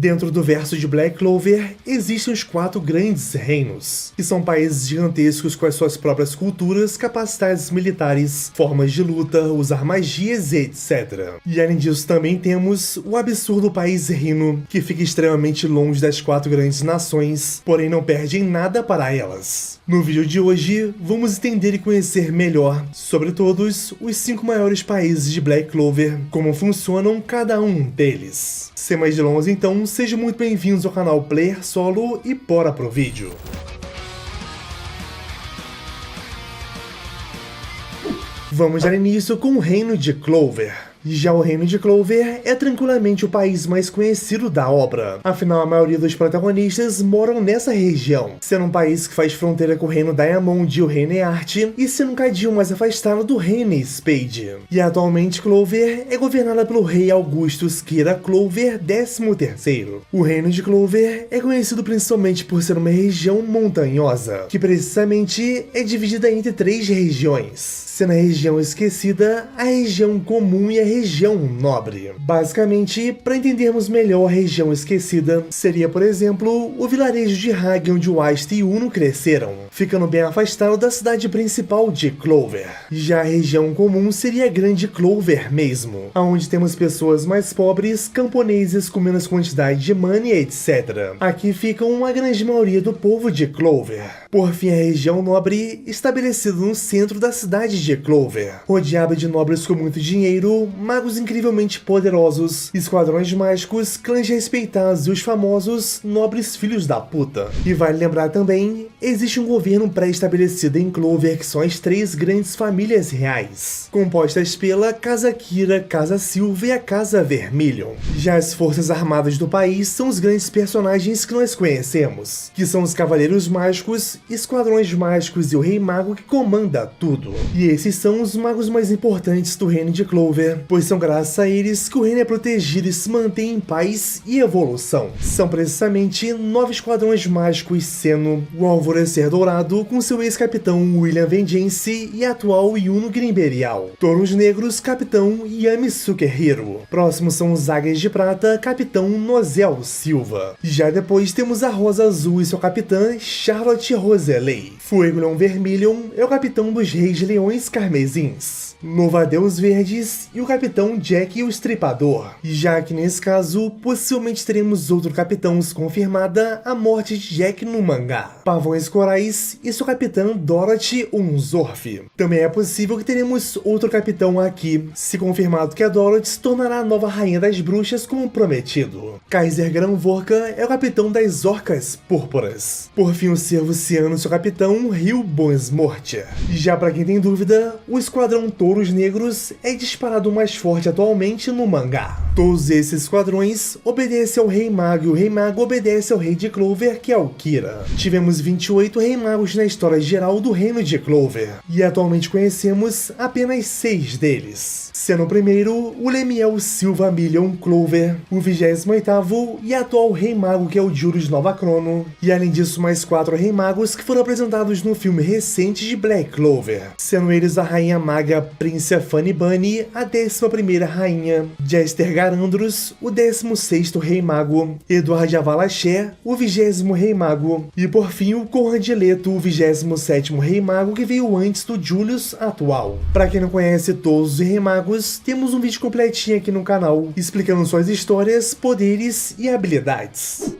Dentro do verso de Black Clover, existem os 4 grandes reinos, que são países gigantescos com as suas próprias culturas, capacidades militares, formas de luta, usar magias e etc. E além disso também temos o absurdo país Rhino, que fica extremamente longe das 4 grandes nações, porém não perde em nada para elas. No vídeo de hoje, vamos entender e conhecer melhor sobre todos os 5 maiores países de Black Clover, como funcionam cada um deles. Sem mais delongas então, sejam muito bem-vindos ao canal Player Solo e bora pro vídeo. Vamos dar início com o Reino de Clover. Já o Reino de Clover é tranquilamente o país mais conhecido da obra, afinal a maioria dos protagonistas moram nessa região, sendo um país que faz fronteira com o Reino Diamond e o Reino Earth, e sendo um cadinho mais afastado do Reino Spade. E atualmente Clover é governada pelo rei Augustus Kira Clover XIII. O Reino de Clover é conhecido principalmente por ser uma região montanhosa, que precisamente é dividida entre 3 regiões, sendo a região esquecida, a região comum e a região nobre. Basicamente, para entendermos melhor a região esquecida, seria, por exemplo, o vilarejo de Hag, onde Wast e Uno cresceram, ficando bem afastado da cidade principal de Clover. Já a região comum seria a Grande Clover mesmo, onde temos pessoas mais pobres, camponeses com menos quantidade de money, etc. Aqui ficam a grande maioria do povo de Clover. Por fim, a região nobre, estabelecida no centro da cidade de Clover, rodeada de nobres com muito dinheiro, magos incrivelmente poderosos, esquadrões mágicos, clãs respeitados e os famosos nobres filhos da puta. E vale lembrar também, existe um governo pré-estabelecido em Clover que são as 3 grandes famílias reais, compostas pela Casa Kira, Casa Silva e a Casa Vermilion. Já as forças armadas do país são os grandes personagens que nós conhecemos, que são os Cavaleiros Mágicos, Esquadrões Mágicos e o Rei Mago que comanda tudo. E esses são os magos mais importantes do Reino de Clover, pois são graças a eles que o reino é protegido e se mantém em paz e evolução. São precisamente 9 esquadrões mágicos, sendo o Alvorecer Dourado com seu ex-capitão William Vengeance e atual Yuno Grimberial, Touros Negros, capitão Yami Sukehiro. Próximos são os Águias de Prata, capitão Nozel Silva. Já depois temos a Rosa Azul e sua capitã Charlotte Roseley. Fuegoleon Vermilion é o capitão dos Reis Leões Carmesins, Louva-a-Deus Verdes e o capitão Jack o Estripador. Já que nesse caso, possivelmente teremos outro capitão se confirmada a morte de Jack no mangá, Pavões Corais e sua capitã Dorothy Unzorf. Também é possível que teremos outro capitão aqui, se confirmado que a Dorothy se tornará a nova rainha das bruxas como prometido. Kaiser Granvorka é o capitão das Orcas Púrpuras. Por fim, o Cervo Ciano e seu capitão Rio Bonsmortia. Já para quem tem dúvida, o esquadrão Touros Negros é disparado mais forte atualmente no mangá. Todos esses esquadrões obedecem ao Rei Mago e o Rei Mago obedece ao Rei de Clover, que é o Kira. Tivemos 28 Rei Magos na história geral do Reino de Clover, e atualmente conhecemos apenas 6 deles, sendo o primeiro o Lemiel Silva Million Clover, o 28º e atual Rei Mago, que é o Julius Nova Crono, e além disso mais 4 Rei Magos que foram apresentados no filme recente de Black Clover, sendo eles a Rainha Maga Princess Fanny Bunny, a 11ª Rainha, Jester Garandros, o 16º Rei Mago, Edward Avalaché, o 20º Rei Mago, e por fim o Conrad Leto, o 27º Rei Mago que veio antes do Julius atual. Para quem não conhece todos os Rei Magos, temos um vídeo completinho aqui no canal, explicando suas histórias, poderes e habilidades.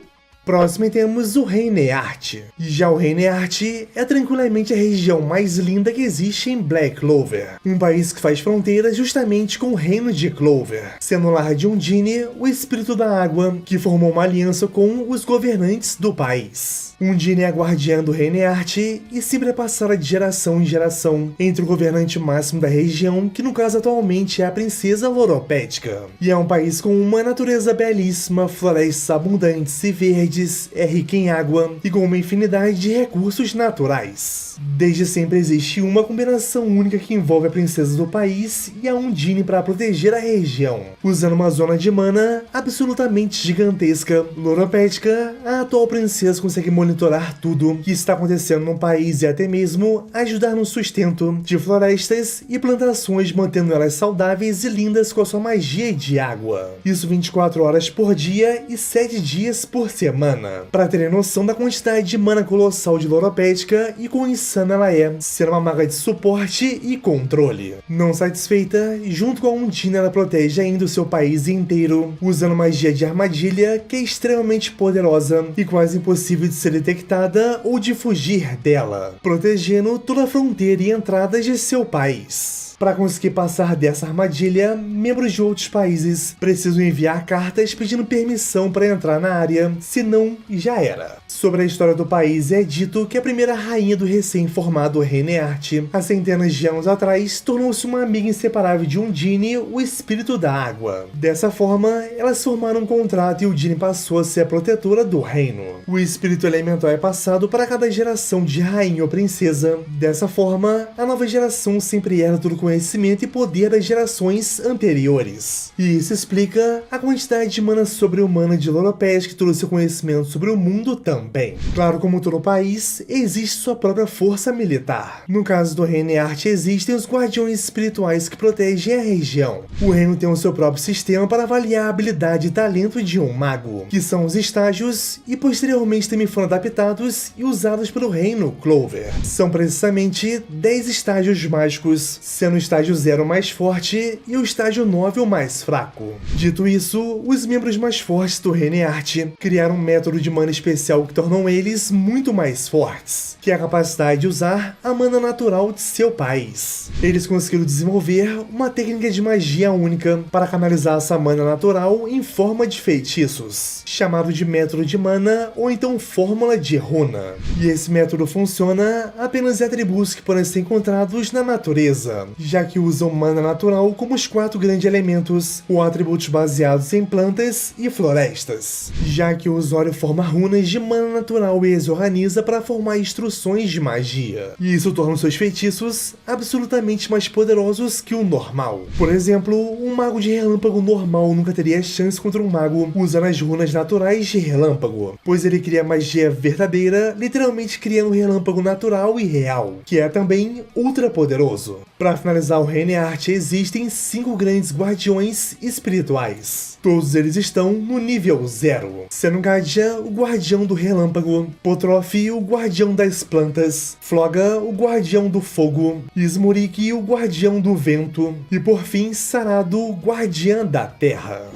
Próximo temos o Reino Earth. Já o Reino Earth é tranquilamente a região mais linda que existe em Black Clover, um país que faz fronteira justamente com o Reino de Clover, sendo o lar de Undine, o espírito da água, que formou uma aliança com os governantes do país. Undine é a guardiã do Reino Earth e sempre é passada de geração em geração entre o governante máximo da região, que no caso atualmente é a princesa Loropédica. E é um país com uma natureza belíssima, florestas abundantes e verdes, Spades é rica em água e com uma infinidade de recursos naturais. Desde sempre existe uma combinação única que envolve a princesa do país e a Undine para proteger a região. Usando uma zona de mana absolutamente gigantesca, Loropetka, a atual princesa consegue monitorar tudo que está acontecendo no país e até mesmo ajudar no sustento de florestas e plantações, mantendo elas saudáveis e lindas com a sua magia de água. Isso 24 horas por dia e 7 dias por semana. Para terem noção da quantidade de mana colossal de Loropetka e quão insana ela é, ser uma maga de suporte e controle. Não satisfeita, junto com a Undine ela protege ainda o seu país inteiro, usando magia de armadilha que é extremamente poderosa e quase impossível de ser detectada ou de fugir dela, protegendo toda a fronteira e entradas de seu país. Para conseguir passar dessa armadilha, membros de outros países precisam enviar cartas pedindo permissão para entrar na área, senão já era. Sobre a história do país, é dito que a primeira rainha do recém-formado Reino Earth, há centenas de anos atrás, tornou-se uma amiga inseparável de Undine, o espírito da água. Dessa forma, elas formaram um contrato e Undine passou a ser a protetora do reino. O espírito elemental é passado para cada geração de rainha ou princesa. Dessa forma, a nova geração sempre herda todo o conhecimento e poder das gerações anteriores. E isso explica a quantidade de mana sobre-humana de Loropetka, que trouxe conhecimento sobre o mundo também. Claro, como todo país, existe sua própria força militar. No caso do Reino Earth, existem os guardiões espirituais que protegem a região. O reino tem o seu próprio sistema para avaliar a habilidade e talento de um mago, que são os estágios, e posteriormente também foram adaptados e usados pelo reino Clover. São precisamente 10 estágios mágicos, sendo o estágio 0 o mais forte e o estágio 9 o mais fraco. Dito isso, os membros mais fortes do Reino Earth criaram um método de mana especial que tornam eles muito mais fortes, que é a capacidade de usar a mana natural de seu país. Eles conseguiram desenvolver uma técnica de magia única para canalizar essa mana natural em forma de feitiços, chamado de método de mana ou então fórmula de runa. E esse método funciona apenas em atributos que podem ser encontrados na natureza, já que usam mana natural como os 4 grandes elementos, ou atributos baseados em plantas e florestas, já que o usuário forma runas de mana natural e as organiza para formar instruções de magia, e isso torna seus feitiços absolutamente mais poderosos que o normal. Por exemplo, um mago de relâmpago normal nunca teria chance contra um mago usando as runas naturais de relâmpago, pois ele cria magia verdadeira, literalmente criando um relâmpago natural e real, que é também ultra poderoso. Para finalizar o Reino Earth, existem 5 grandes guardiões espirituais. Todos eles estão no nível 0, sendo Gadja o guardião do relâmpago, Potrof o guardião das plantas, Floga o guardião do fogo, Ismurik o guardião do vento e por fim Sarado o guardião da terra.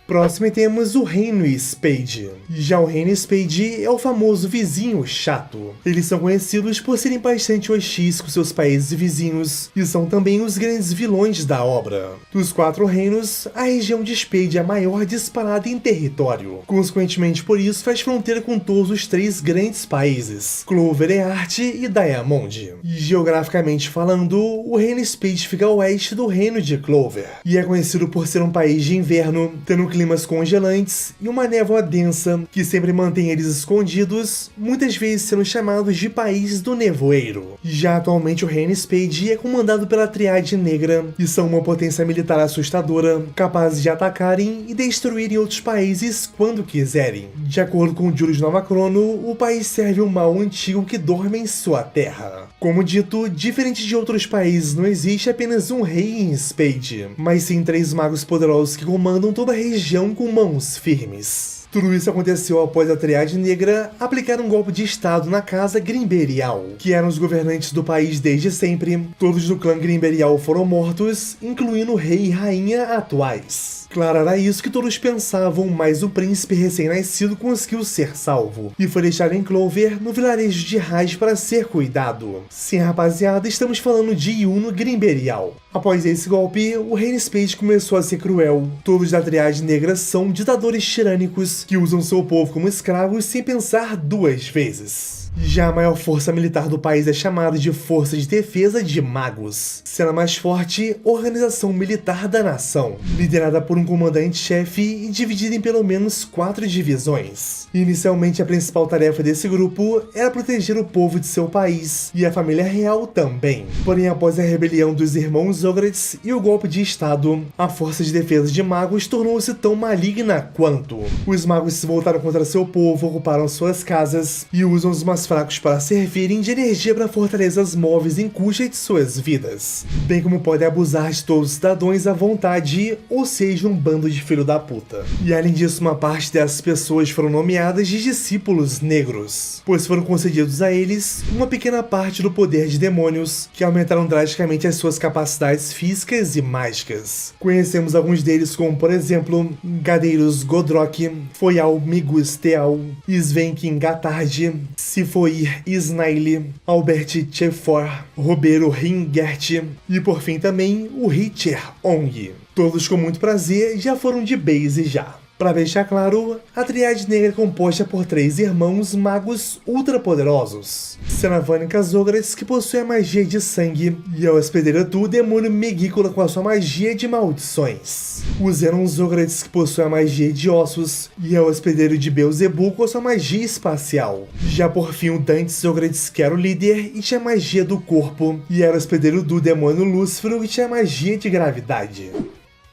Próximo temos o Reino Spade. Já o Reino Spade é o famoso vizinho chato. Eles são conhecidos por serem bastante hostis com seus países vizinhos e são também os grandes vilões da obra. Dos 4 reinos, a região de Spade é a maior disparada em território. Consequentemente por isso faz fronteira com todos os 3 grandes países, Clover, Earth e Diamond. E geograficamente falando, o Reino Spade fica a oeste do Reino de Clover e é conhecido por ser um país de inverno, tendo climas congelantes e uma névoa densa que sempre mantém eles escondidos, muitas vezes sendo chamados de País do Nevoeiro. Já atualmente o Reino Spade é comandado pela Triade Negra e são uma potência militar assustadora, capazes de atacarem e destruírem outros países quando quiserem. De acordo com Julius Novachrono, o país serve um mal antigo que dorme em sua terra. Como dito, diferente de outros países, não existe apenas um rei em Spade, mas sim 3 magos poderosos que comandam toda a região com mãos firmes. Tudo isso aconteceu após a Triade Negra aplicar um golpe de estado na Casa Grimberial, que eram os governantes do país desde sempre. Todos do clã Grimberial foram mortos, incluindo o rei e rainha atuais. Claro, era isso que todos pensavam, mas o príncipe recém-nascido conseguiu ser salvo e foi deixado em Clover, no vilarejo de Raj, para ser cuidado. Sim, rapaziada, estamos falando de Yuno Grimberial. Após esse golpe, o Reino Spade começou a ser cruel. Todos da Triade Negra são ditadores tirânicos que usam seu povo como escravos sem pensar 2 vezes. Já a maior força militar do país é chamada de Força de Defesa de Magos, sendo a mais forte organização militar da nação, liderada por um comandante-chefe e dividida em pelo menos 4 divisões. Inicialmente, a principal tarefa desse grupo era proteger o povo de seu país, e a família real também. Porém, após a rebelião dos irmãos Zogratis e o golpe de estado, a Força de Defesa de Magos tornou-se tão maligna quanto. Os magos se voltaram contra seu povo, ocuparam suas casas e usam os mais fracos para servirem de energia para fortalezas móveis em custa de suas vidas, bem como podem abusar de todos os cidadãos à vontade, ou seja, um bando de filho da puta. E além disso, uma parte dessas pessoas foram nomeadas de discípulos negros, pois foram concedidos a eles uma pequena parte do poder de demônios, que aumentaram drasticamente as suas capacidades físicas e mágicas. Conhecemos alguns deles como, por exemplo, Gadeiros Godrock, Foyal Migus Teal, Svenkin Gatard, Sifoir Snaile, Albert Chefor, Robeiro Ringert e por fim também o Richer Ong. Todos com muito prazer já foram de base já. Para deixar claro, a Triade Negra é composta por 3 irmãos magos ultrapoderosos, sendo a Vanica Zogratis, que possui a magia de sangue, e a hospedeira do demônio Megícola com a sua magia de maldições. O Zenon Zogratis, que possui a magia de ossos, e a hospedeiro de Beelzebub com a sua magia espacial. Já por fim, o Dante Zogratis, que era o líder e tinha a magia do corpo, e era o hospedeiro do demônio Lúcifer, que tinha a magia de gravidade.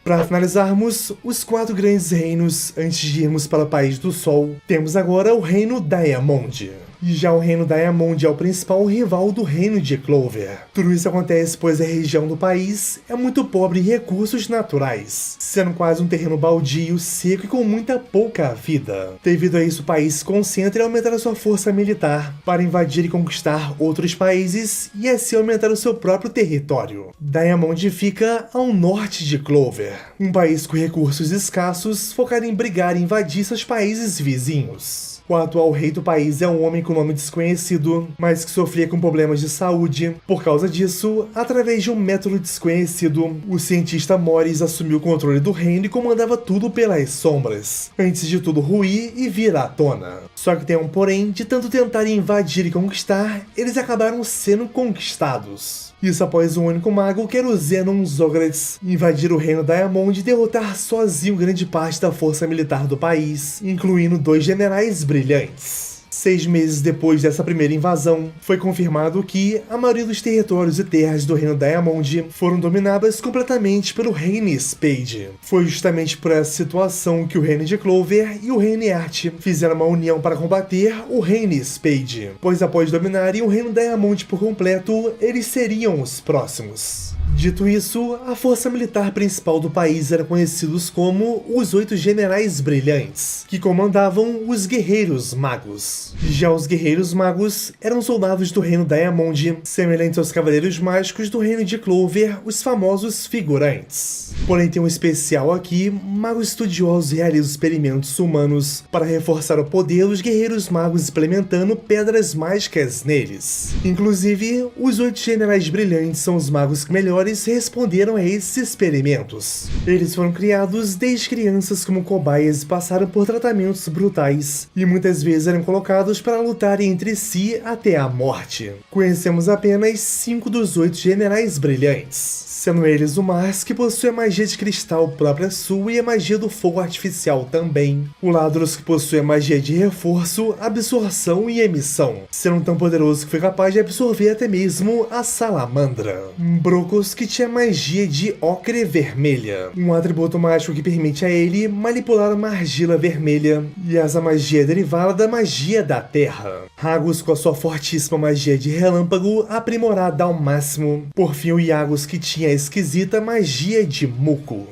Para finalizarmos os 4 grandes reinos, antes de irmos para o País do Sol, temos agora o Reino Diamond. E já o Reino Diamond é o principal rival do Reino de Clover. Tudo isso acontece pois a região do país é muito pobre em recursos naturais, sendo quase um terreno baldio, seco e com muita pouca vida. Devido a isso, o país se concentra em aumentar a sua força militar para invadir e conquistar outros países e assim aumentar o seu próprio território. Diamond fica ao norte de Clover, um país com recursos escassos focado em brigar e invadir seus países vizinhos. O atual rei do país é um homem com nome desconhecido, mas que sofria com problemas de saúde. Por causa disso, através de um método desconhecido, o cientista Morris assumiu o controle do reino e comandava tudo pelas sombras, antes de tudo ruir e vir à tona. Só que tem um porém, de tanto tentarem invadir e conquistar, eles acabaram sendo conquistados. Isso após o único mago, que era o Zenon Zogratis, invadir o reino Diamond e derrotar sozinho grande parte da força militar do país, incluindo 2 generais brilhantes. 6 meses depois dessa primeira invasão, foi confirmado que a maioria dos territórios e terras do Reino Diamond foram dominadas completamente pelo Reino Spade. Foi justamente por essa situação que o Reino de Clover e o Reino Art fizeram uma união para combater o Reino Spade, pois após dominarem o Reino Diamond por completo, eles seriam os próximos. Dito isso, a força militar principal do país era conhecidos como os 8 Generais Brilhantes, que comandavam os Guerreiros Magos. Já os Guerreiros Magos eram soldados do Reino Diamond, semelhantes aos Cavaleiros Mágicos do Reino de Clover, os famosos Figurantes. Porém, tem um especial aqui: magos estudiosos realizam experimentos humanos para reforçar o poder dos Guerreiros Magos implementando pedras mágicas neles. Inclusive, os 8 Generais Brilhantes são os magos que melhor responderam a esses experimentos. Eles foram criados desde crianças como cobaias e passaram por tratamentos brutais, e muitas vezes eram colocados para lutarem entre si até a morte. Conhecemos apenas 5 dos 8 generais brilhantes, sendo eles o Mars, que possui a magia de cristal própria sua e a magia do fogo artificial também, o Ladros, que possui a magia de reforço, absorção e emissão, sendo tão poderoso que foi capaz de absorver até mesmo a salamandra. Brocos, que tinha magia de ocre vermelha, um atributo mágico que permite a ele manipular uma argila vermelha, e essa magia é derivada da magia da terra. Hagus, com a sua fortíssima magia de relâmpago aprimorada ao máximo. Por fim, o Yagus, que tinha a esquisita magia de muco.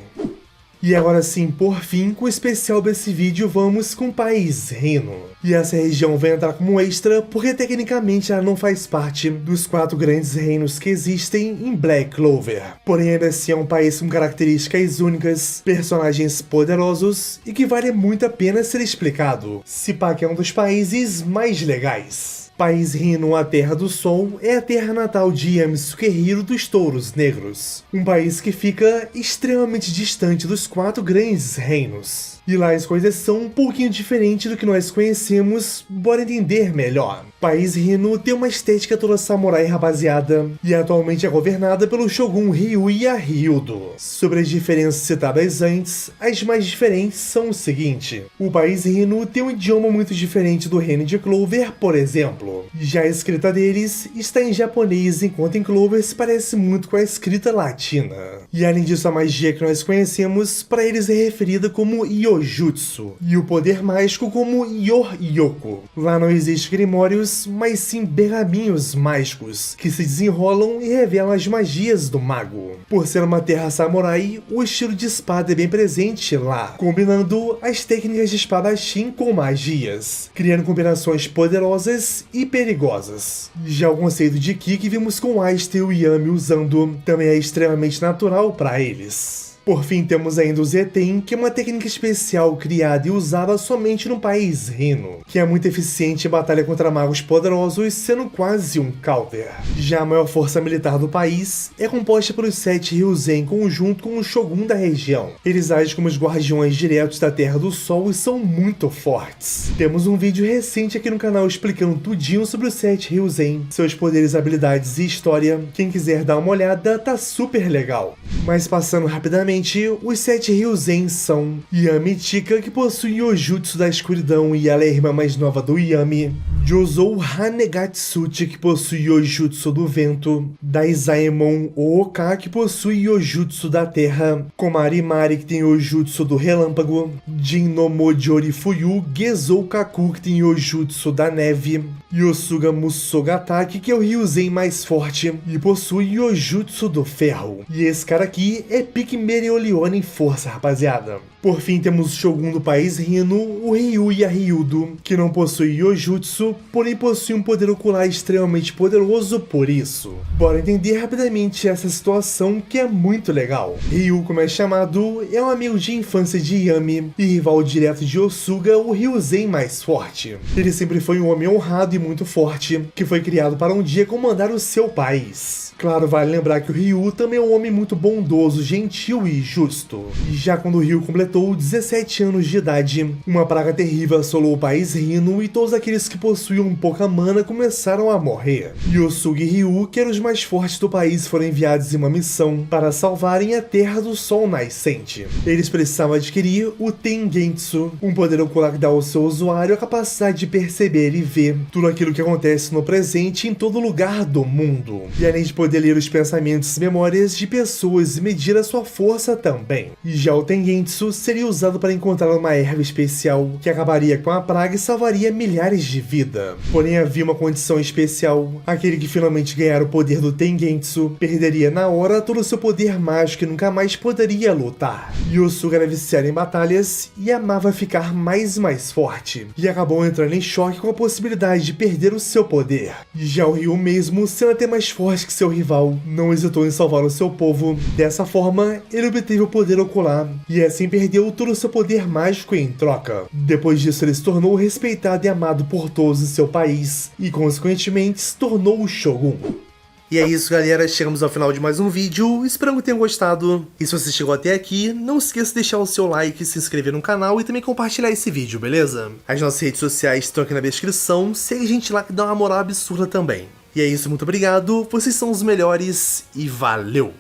E agora sim, por fim, com o especial desse vídeo, vamos com o País Reno. E essa região vai entrar como extra, porque tecnicamente ela não faz parte dos 4 grandes reinos que existem em Black Clover. Porém, ainda assim é um país com características únicas, personagens poderosos e que vale muito a pena ser explicado. Se pá que é um dos países mais legais. País Reno, a Terra do Sol, é a terra natal de Yami-Sukehiro dos Touros Negros, um país que fica extremamente distante dos 4 grandes reinos. E lá as coisas são um pouquinho diferentes do que nós conhecemos, bora entender melhor. O país Hino tem uma estética toda samurai rapaziada, e atualmente é governada pelo Shogun Ryuya Hyudo. Sobre as diferenças citadas antes, as mais diferentes são o seguinte: o país Hino tem um idioma muito diferente do reino de Clover, por exemplo. Já a escrita deles está em japonês, enquanto em Clover se parece muito com a escrita latina. E além disso, a magia que nós conhecemos, para eles é referida como Yojutsu, e o poder mágico como Yor-Yoko. Lá não existe grimórios, mas sim pergaminhos mágicos, que se desenrolam e revelam as magias do mago. Por ser uma terra samurai, o estilo de espada é bem presente lá, combinando as técnicas de espadachim com magias, criando combinações poderosas e perigosas. Já o conceito de Ki que vimos com Aiste e o Yami usando também é extremamente natural para eles. Por fim, temos ainda o Zeten, que é uma técnica especial criada e usada somente no país Hino, que é muito eficiente em batalha contra magos poderosos, sendo quase um counter. Já a maior força militar do país é composta pelos 7 Ryuzen em conjunto com o Shogun da região. Eles agem como os guardiões diretos da Terra do Sol e são muito fortes. Temos um vídeo recente aqui no canal explicando tudinho sobre os 7 Ryuzen, seus poderes, habilidades e história. Quem quiser dar uma olhada, tá super legal. Mas passando rapidamente, os 7 Ryuzen são Yami Chika, que possui o Jutsu da escuridão e ela é a irmã mais nova do Yami. Jozou Hanegatsuchi, que possui o Jutsu do vento. Daizaemon Ooka, que possui o Jutsu da terra. Komari Mari, que tem o Jutsu do relâmpago. Jin no Mojori Fuyu Gezou Kaku, que tem o Jutsu da neve. Yosuga Musogataki, que é o Ryuzen mais forte e possui o Jutsu do ferro. E esse cara aqui é pique Mereoliona em força, rapaziada. Por fim, temos o Shogun do país Hino, o Ryuya Hyudo, que não possui Yojutsu, porém possui um poder ocular extremamente poderoso por isso. Bora entender rapidamente essa situação, que é muito legal. Ryu, como é chamado, é um amigo de infância de Yami e rival direto de Yosuga, o Ryuzen mais forte. Ele sempre foi um homem honrado e muito forte, que foi criado para um dia comandar o seu país. Claro, vale lembrar que o Ryu também é um homem muito bondoso, gentil e justo. E já quando o Ryu completou 17 anos de idade, uma praga terrível assolou o país Hino e todos aqueles que possuíam pouca mana começaram a morrer. Yosuga e Ryu, que eram os mais fortes do país, foram enviados em uma missão para salvarem a Terra do Sol Nascente. Eles precisavam adquirir o Tengenitsu, um poder ocular que dá ao seu usuário a capacidade de perceber e ver tudo aquilo que acontece no presente em todo lugar do mundo. E além de poder ler os pensamentos e memórias de pessoas e medir a sua força também. E já o Tengenitsu seria usado para encontrar uma erva especial que acabaria com a praga e salvaria milhares de vidas. Porém, havia uma condição especial: aquele que finalmente ganhar o poder do Tengenitsu perderia na hora todo o seu poder mágico e nunca mais poderia lutar. Yosuga era viciado em batalhas e amava ficar mais e mais forte, e acabou entrando em choque com a possibilidade de perder o seu poder. E já o Ryu mesmo, sendo até mais forte que seu rival, não hesitou em salvar o seu povo. Dessa forma, ele obteve o poder ocular e assim perdeu todo o seu poder mágico em troca. Depois disso, ele se tornou respeitado e amado por todos em seu país e, consequentemente, se tornou o Shogun. E é isso, galera, chegamos ao final de mais um vídeo, espero que tenham gostado. E se você chegou até aqui, não esqueça de deixar o seu like, se inscrever no canal e também compartilhar esse vídeo, beleza? As nossas redes sociais estão aqui na descrição, segue a gente lá que dá uma moral absurda também. E é isso, muito obrigado, vocês são os melhores e valeu!